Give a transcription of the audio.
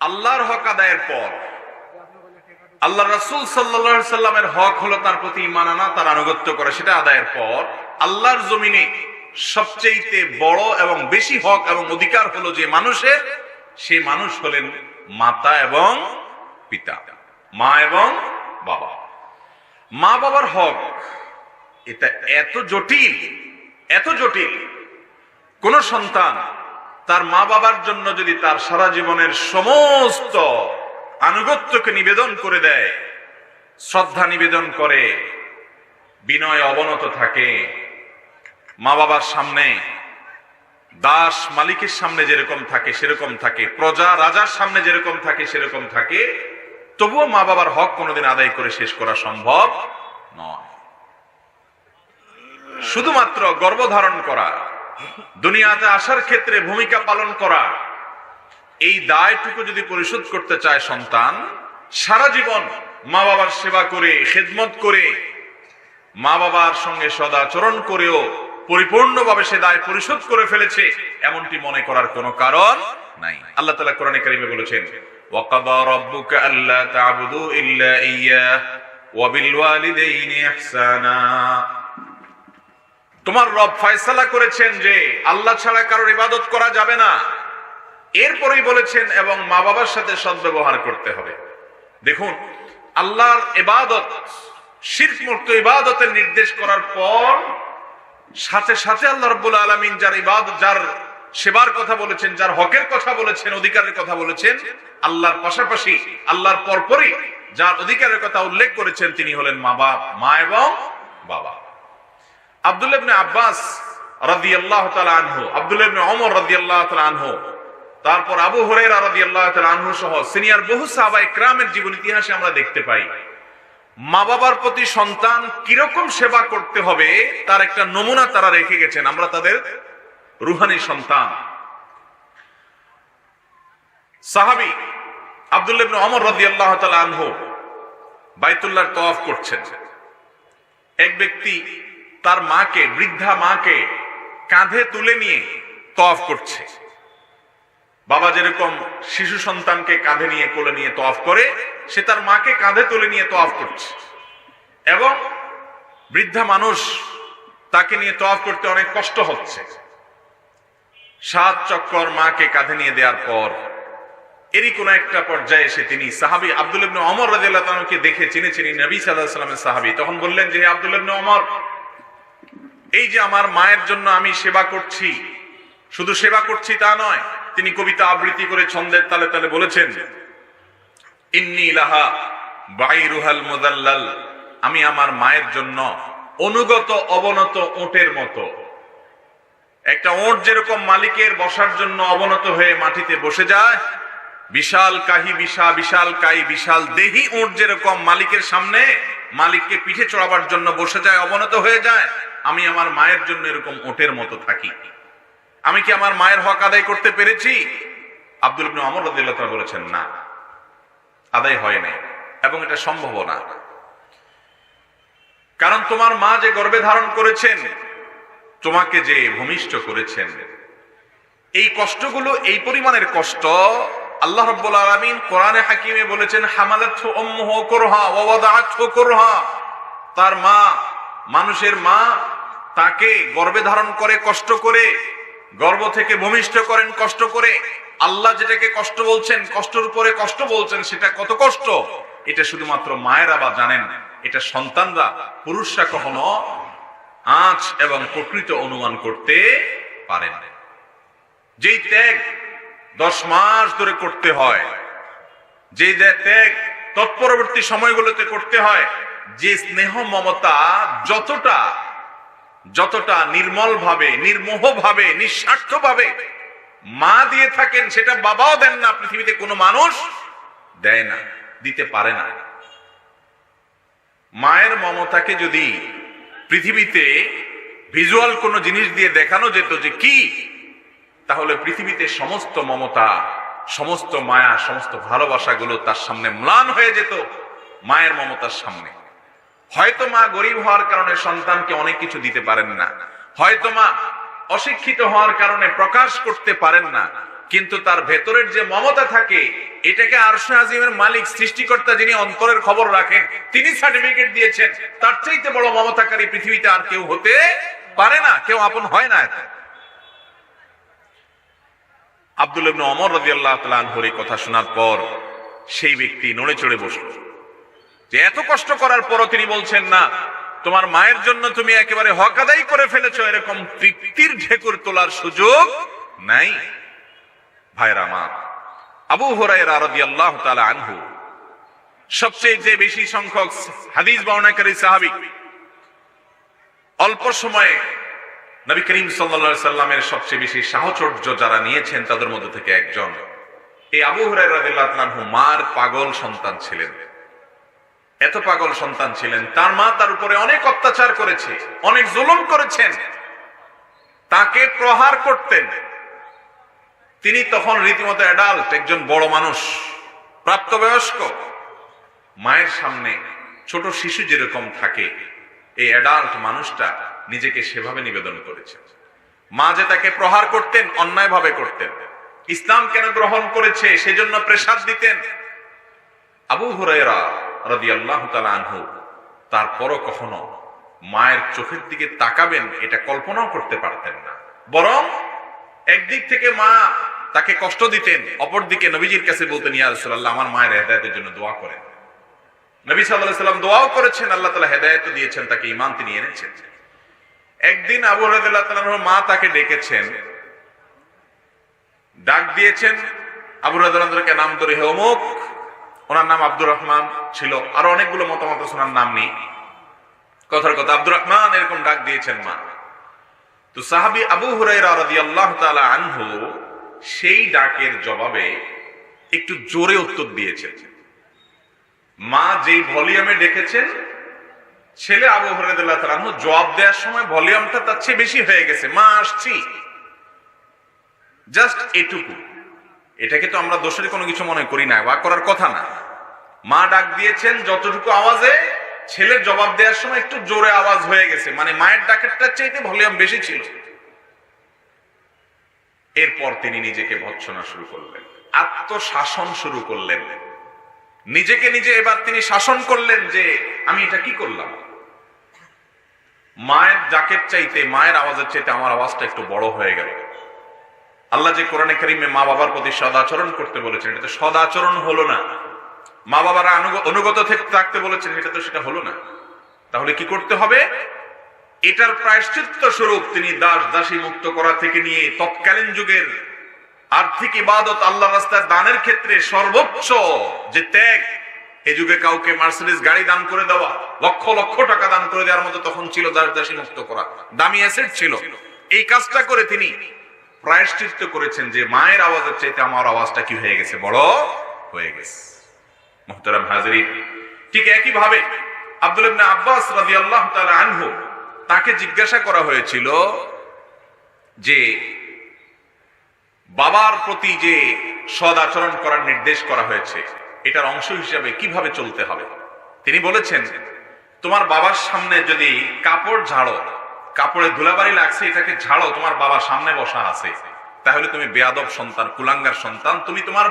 আল্লাহর হক আদায়ের পর আল্লাহ রাসূল সাল্লাল্লাহু আলাইহি সাল্লামের হক হলো তার প্রতি ঈমান আনা, তার আনুগত্য করা। সেটা আদায়ের পর আল্লাহর জমিনে সবচেয়ে বড় এবং বেশি হক এবং অধিকার হলো যে মানুষের, সেই মানুষ হলেন মাতা এবং পিতা, মা এবং বাবা। মা বাবার হক এটা এত জটিল, এত জটিল। কোন সন্তান তার মা বাবার জন্য যদি তার সারা জীবনের সমস্ত আনুগত্যকে নিবেদন করে দেয়, শ্রদ্ধা নিবেদন করে, বিনয় অবনত থাকে, মা বাবার সামনে দাস মালিকের সামনে যেরকম থাকে সেরকম থাকে, প্রজা রাজার সামনে যেরকম থাকে সেরকম থাকে, তবুও মা বাবার হক কোনোদিন আদায় করে শেষ করা সম্ভব নয়। শুধুমাত্র গর্ভধারণ করা, দুনিয়াতে আসার ক্ষেত্রে ভূমিকা পালন করা, এই দায়টুকু যদি পরিশোধ করতে চায় সন্তান, সারা জীবন মা বাবার সেবা করে, খেদমত করে, মা বাবার সঙ্গে সদাচরণ করেও পরিপূর্ণভাবে সে দায় পরিশোধ করে ফেলেছে, এমনটি মনে করার কোনো কারণ নাই। আল্লাহ তাআলা কোরআনে কারীমে বলেছেন, ওয়াকাদা রাব্বুকা আল্লা তা'বুদু ইল্লা ইয়্যাহ ওয়া বিল ওয়ালিদাইনি ইহসানা। তোমার রব ফয়সালা করেছেন যে আল্লাহ ছাড়া কারোর ইবাদত করা যাবে না। এরপরেই বলেছেন এবং মা বাবার সাথে সদ্ব্যবহার করতে হবে। দেখুন, আল্লাহর ইবাদত, শিরক মুক্ত ইবাদতের নির্দেশ করার পর সাথে সাথে আল্লাহ রাব্বুল আলামিন যার ইবাদত, যার সেবার কথা বলেছেন, যার হকের কথা বলেছেন, অধিকারের কথা বলেছেন, আল্লাহর পাশাপাশি আল্লাহর পরপরই যার অধিকারের কথা উল্লেখ করেছেন তিনি হলেন মা এবং বাবা। আব্দুল্লাহ ইবনে আব্বাস রাদিয়াল্লাহু তাআলা আনহু, আব্দুল্লাহ ইবনে ওমর রাদিয়াল্লাহু তাআলা আনহু, তারপর আবু হুরায়রা রাদিয়াল্লাহু তাআলা আনহু সহ সিনিয়র বহু সাহাবায়ে কেরামের জীবন ইতিহাসে আমরা দেখতে পাই মা বাবার প্রতি সন্তান কিরকম সেবা করতে হবে তার একটা নমুনা তারা রেখে গেছেন। আমরা তাদের রুহানি সন্তান। সাহাবী আব্দুল্লাহ ইবনে ওমর রাদিয়াল্লাহু তাআলা আনহু বাইতুল্লাহর তওয়াফ করছেন। এক ব্যক্তি তার মাকে, বৃদ্ধা মাকে কাঁধে তুলে নিয়ে তওয়াফ করছে। বাবা যেরকম শিশু সন্তানকে কাঁধে নিয়ে কোলে নিয়ে তওয়াফ করে, সে তার মাকে কাঁধে তুলে নিয়ে তওয়াফ করছে। এবং বৃদ্ধা মানুষ, তাকে নিয়ে তওয়াফ করতে অনেক কষ্ট হচ্ছে। 7 চক্কর মাকে কাঁধে নিয়ে দেওয়ার পর এরই কোন একটা পর্যায়ে এসে তিনি সাহাবী আব্দুল্লাহ ইবনে ওমর রাদিয়াল্লাহু তাআলা কে দেখে চিনেছেন নবী সাল্লাল্লাহু আলাইহি ওয়াসাল্লামের সাহাবী। তখন বললেন যে, হে আব্দুল্লাহ ইবনে ওমর, এই যে আমার মায়ের জন্য আমি সেবা করছি, শুধু সেবা করছি তা নয়, তিনি কবিতা আবৃত্তি করে ছন্দের তালে তালে বলেছেন, ইন্নী লাহা বাইরুহাল মুদাল্লাল, আমি আমার মায়ের জন্য অনুগত অবনত উটের মতো। একটা উট যেরকম মালিকের বসার জন্য অবনত হয়ে মাটিতে বসে যায়, বিশাল কাহি বিশাল কাই বিশাল দেহি উট যেরকম মালিকের সামনে মালিককে পিঠে চড়াবার জন্য বসে যায়, অবনত হয়ে যায়, আমি আমার মায়ের জন্য এরকম উটের মতো থাকি। আমি কি আমার মায়ের হক আদায় করতে পেরেছি? আব্দুল্লাহ ইবনে ওমর রাদিয়াল্লাহু তাআলা বলেছেন, না, আদায় হয় নাই এবং এটা সম্ভব না। কারণ তোমার মা যে গর্ভে ধারণ করেছেন, তোমাকে যে ভূমিষ্ঠ করেছেন, এই কষ্টগুলো, এই পরিমাণের কষ্ট আল্লাহ রাব্বুল আলামিন কোরআনে হাকিমে বলেছেন, হামালাতহু উম্মুহু কুরহা ওয়া ওয়াদাআতহু কুরহা। তার মা, মানুষের মা, তাকে গর্ভে ধারণ করে কষ্ট করে, গর্ভ থেকে ভূমিষ্ঠ করেন কষ্ট করে। আল্লাহ যেটাকে কষ্ট বলছেন, কষ্টের উপরে কষ্ট বলছেন, সেটা কত কষ্ট এটা শুধুমাত্র মায়েরা বা জানেন। এটা সন্তানরা, পুরুষরা কখনো আঁচ এবং প্রকৃত অনুমান করতে পারেন না। যেই ত্যাগ 10 মাস ধরে করতে হয়, যে ত্যাগ তৎপরবর্তী সময়গুলোতে করতে হয়, যে স্নেহ মমতা যতটা নির্মল ভাবে, নির্মোহ ভাবে, নিঃস্বার্থ ভাবে মা দিয়ে থাকেন, সেটা বাবাও দেন না, পৃথিবীতে কোনো মানুষ দেয় না, দিতে পারে না। মায়ের মমতাকে যদি পৃথিবীতে ভিজুয়াল কোনো জিনিস দিয়ে দেখানো যেত যে কি, তাহলে পৃথিবীতে সমস্ত মমতা, সমস্ত মায়া, সমস্ত ভালোবাসাগুলো তার সামনে ম্লান হয়ে যেত মায়ের মমতার সামনে। হয়তো মা গরিব হওয়ার কারণে সন্তানকে অনেক কিছু দিতে পারেন না, হয়তো মা অশিক্ষিত হওয়ার কারণে প্রকাশ করতে পারেন না, কিন্তু তার ভেতরের যে মমতা থাকে এটাকে আরশে আজিমের মালিক সৃষ্টিকর্তা যিনি অন্তরের খবর রাখেন তিনি সার্টিফিকেট দিয়েছেন। তার চাইতে বড় মমতাকারী পৃথিবীতে আর কেউ হতে পারে না, কেউ আপন হয় না। আব্দুল্লাহ ইবনে ওমর রাদিয়াল্লাহু তাআলা আনহুর এই কথা শোনার পর সেই ব্যক্তি নড়ে চড়ে বসল। যে এত কষ্ট করার পরও তিনি বলছেন না, তোমার মায়ের জন্য তুমি একেবারে হক আদায় করে ফেলেছো, এরকম তৃপ্তির ঢেকুর তোলার সুযোগ নাই। ভাইরা আমার, আবু হুরায়রা রাদিয়াল্লাহু তাআলা আনহু সবচেয়ে যে বেশি সংখ্যক হাদিস বর্ণনাকারী সাহাবী, অল্প সময়ে নবী করিম সাল্লাল্লাহু আলাইহি সাল্লামের সবচেয়ে বেশি সাহচর্য যারা নিয়েছেন তাদের মধ্যে থেকে একজন এই আবু হুরায়রা রাদিয়াল্লাহু তাআলা আনহু মার পাগল সন্তান ছিলেন। এত পাগল সন্তান ছিলেন, তার মা তার উপরে অনেক অত্যাচার করেছে, অনেক জুলুম করেছেন, তাকে প্রহার করতেন। তিনি তখন রীতিমতো অ্যাডাল্ট, একজন বড় মানুষ, প্রাপ্তবয়স্ক। মায়ের সামনে ছোট শিশু যেরকম থাকে, এই অ্যাডাল্ট মানুষটা নিজেকে সেভাবে নিবেদন করেছে। মা যে তাকে প্রহার করতেন, অন্যায় ভাবে করতেন, ইসলাম কেন গ্রহণ করেছে সেজন্য প্রেসার দিতেন। আবু হুরায়রা রাদিয়াল্লাহু তাআলা আনহু তারপরও কখনো মায়ের চোখের দিকে তাকাবেন এটা কল্পনাও করতে পারতেন না। বরং একদিক থেকে মা তাকে কষ্ট দিতেন, অপরদিকে নবীজির কাছে বলতেন, ইয়া রাসূলুল্লাহ, আমার মায়ের হেদায়েতের জন্য দোয়া করেন। নবী সাল্লাল্লাহু আলাইহি ওয়াসাল্লাম দোয়াও করেছেন, আল্লাহ তাআলা হেদায়েত দিয়েছেন, তাকে ঈমান তিনি এনেছেন। একদিন আবু হুরায়রা রাদিয়াল্লাহু তাআলা আনহুর মা তাকে ডেকেছেন, ডাক দিয়েছেন। আবু হুরায়রা রাদিয়াল্লাহু তাআলা নাম ধরে, হে অমুক, ওনার নাম আব্দুর রহমান ছিল, আরো অনেকগুলো মতামত ওনার নাম নেই, কথার কথা আব্দুর রহমান এরকম ডাক দিয়েছেন মা। তো সাহাবী আবু হুরায়রা রাদিয়াল্লাহু তাআলা আনহু সেই ডাকের জবাবে একটু জোরে উত্তর দিয়েছেন। মা যেই ভলিউমে ডেকেছেন, ছেলে আবু হুরায়রা রাদিয়াল্লাহু তাআলা আনহু জবাব দেওয়ার সময় ভলিউমটা তার চেয়ে বেশি হয়ে গেছে, মা আসছি, জাস্ট এটুকু। এটাকে তো আমরা দোষের কোনো কিছু মনে করি না, ওয়া করার কথা না। মা ডাক দিয়েছেন যতটুকু আওয়াজে, ছেলের জবাব দেওয়ার সময় একটু জোরে আওয়াজ হয়ে গেছে, মানে মায়ের ডাকেরটার চাইতে ভলিউম বেশি ছিল। এরপর তিনি নিজেকে ভৎসনা শুরু করলেন, আত্মশাসন শুরু করলেন, নিজেকে নিজে এবার তিনি শাসন করলেন যে আমি এটা কি করলাম। মায়ের ডাকের চাইতে, মায়ের আওয়াজের চাইতে আমার আওয়াজটা একটু বড় হয়ে গেল। আল্লাহ যে কোরআনে কারিমে মা বাবার প্রতি সদাচরণ করতে বলেছেন, এটা তো সদাচরণ হলো না। মা বাবারা অনুগত থাকতে বলেছেন, এটা তো সেটা হলো না। তাহলে কি করতে হবে? এটার প্রায়শ্চিত্ত স্বরূপ তিনি দাস দাসী মুক্ত করা থেকে নিয়ে তৎকালীন যুগের আর্থিক ইবাদত, আল্লাহ রাস্তায় দানের ক্ষেত্রে সর্বোচ্চ যে ত্যাগ, এ যুগে কাউকে মার্সিডিজ গাড়ি দান করে দেওয়া, লক্ষ লক্ষ টাকা দান করে দেওয়ার মতো তখন ছিল দাস দাসী মুক্ত করা, দামি অ্যাসেট ছিল। এই কাজটা করে তিনি প্রায়শ্চিত্ত করেছেন যে মায়ের আওয়াজের চাইতে আমার আওয়াজটা কি হয়ে গেছে, বড় হয়ে গেছে। মুহতারাম হাজিরিন, ঠিক একই ভাবে আব্দুল্লাহ ইবনে আব্বাস রাদিয়াল্লাহু তাআলা আনহু, তাকে জিজ্ঞাসা করা হয়েছিল যে বাবার প্রতি যে সদ আচরণ করার নির্দেশ করা হয়েছে, এটার অংশ হিসেবে কিভাবে চলতে হবে। তিনি বলেছেন, তোমার বাবার সামনে যদি কাপড় ঝাড়ো, কাপড়ে ধুলাবাড়ি লাগছে, এটাকে ঝাড়ো, তোমার বাবা সামনে বসা আছে, তাহলে তুমি বেয়াদব সন্তান, কুলাঙ্গার সন্তান, তুমি তোমার